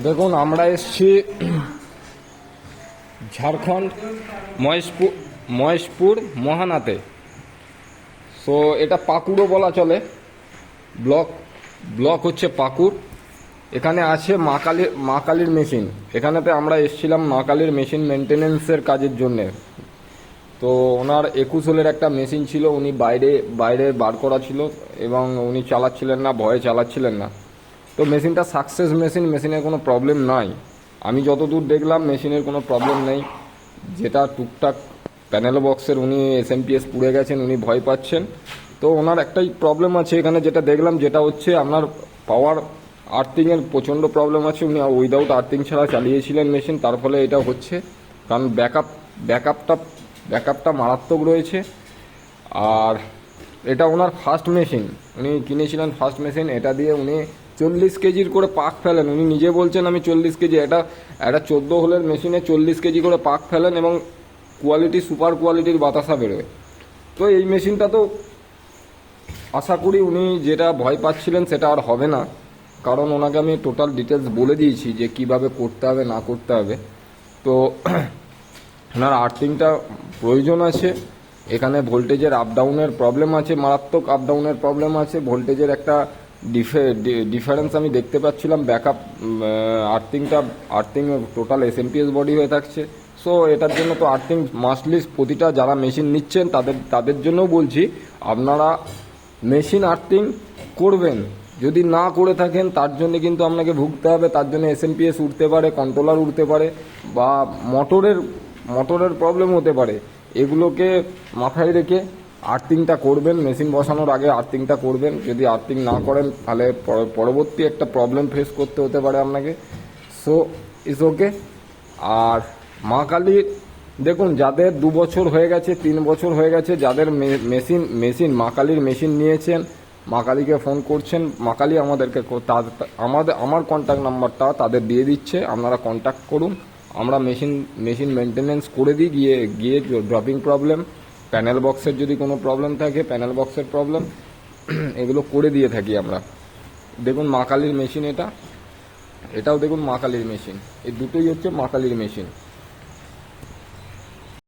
দেখুন আমরা এসছি ঝাড়খণ্ড মহেশপুর মহানাতে। সো এটা পাকুড়ও বলা চলে, ব্লক হচ্ছে পাকুড়। এখানে আছে মা কালীর মেশিন। এখানেতে আমরা এসছিলাম মা কালীর মেশিন মেনটেনেন্সের কাজের জন্যে। তো ওনার 21 হোলের একটা মেশিন ছিল, উনি বাইরে বার করা ছিল এবং উনি চালাচ্ছিলেন না, ভয়ে চালাচ্ছিলেন না। তো মেশিনটা সাকসেস মেশিনের কোনো প্রবলেম নাই। আমি যতদূর দেখলাম মেশিনের কোনো প্রবলেম নেই। যেটা টুকটাক প্যানেল বক্সের উনি SMPS পুড়ে গেছেন, উনি ভয় পাচ্ছেন। তো ওনার একটাই প্রবলেম আছে এখানে, যেটা দেখলাম, যেটা হচ্ছে আপনার পাওয়ার আর্থিংয়ের প্রচণ্ড প্রবলেম আছে। উনি উইদাউট আর্থিং ছাড়া চালিয়েছিলেন মেশিন, তার ফলে এটা হচ্ছে। কারণ ব্যাকআপটা মারাত্মক রয়েছে। আর এটা ওনার ফার্স্ট মেশিন, উনি কিনেছিলেন ফার্স্ট মেশিন। এটা দিয়ে উনি 40 কেজির করে পাক ফেলেন। উনি নিজে বলছেন আমি 40 কেজি, এটা 14 হোলের মেশিনে 40 কেজি করে পাক ফেলেন এবং কোয়ালিটি সুপার কোয়ালিটির বাতাসা বেরোয়। তো এই মেশিনটা তো আশা করি উনি যেটা ভয় পাচ্ছিলেন সেটা আর হবে না, কারণ ওনাকে আমি টোটাল ডিটেলস বলে দিয়েছি যে কিভাবে করতে হবে না করতে হবে। তো ওনার আর্থিংটা প্রয়োজন আছে। এখানে ভোল্টেজের আপ ডাউনের প্রবলেম আছে, মারাত্মক আপ ডাউনের প্রবলেম আছে। ভোল্টেজের একটা ডিফারেন্স আমি দেখতে পাচ্ছিলাম। Backup earthing total SMPS body হয়ে থাকছে। সো এটার জন্য তো আর্থিং মাস্টলি প্রতিটা যারা মেশিন নিচ্ছেন তাদের জন্যও বলছি, আপনারা মেশিন আর্থিং করবেন। যদি না করে থাকেন তার জন্য কিন্তু আপনাকে ভুগতে হবে। তার জন্য SMPS উঠতে পারে, কন্ট্রোলার উঠতে পারে, বা মোটরের প্রবলেম হতে পারে। এগুলোকে মাথায় রেখে আর্থিংটা করবেন। মেশিন বসানোর আগে আর্থিংটা করবেন। যদি আর্থিং না করেন তাহলে পরবর্তী একটা প্রবলেম ফেস করতে হতে পারে আপনাকে। So it's okay. আর মা কালীর দেখুন, যাদের 2 বছর হয়ে গেছে, 3 বছর হয়ে গেছে, যাদের মেশিন মা কালীর মেশিন নিয়েছেন, মা কালীকে ফোন করছেন, মা কালী আমাদেরকে আমার কন্ট্যাক্ট নাম্বারটা তাদের দিয়ে দিচ্ছে, আপনারা কন্ট্যাক্ট করুন। আমরা মেশিন মেনটেনেন্স করে দিই। গিয়ে ড্রপিং প্রবলেম, প্যানেল বক্সের যদি কোনো প্রবলেম থাকে, প্যানেল বক্সের প্রবলেম, এগুলো করে দিয়ে থাকি আমরা। দেখুন মা কালীর মেশিন, এটাও দেখুন মা কালীর মেশিন। এই দুটোই হচ্ছে মা কালীর মেশিন।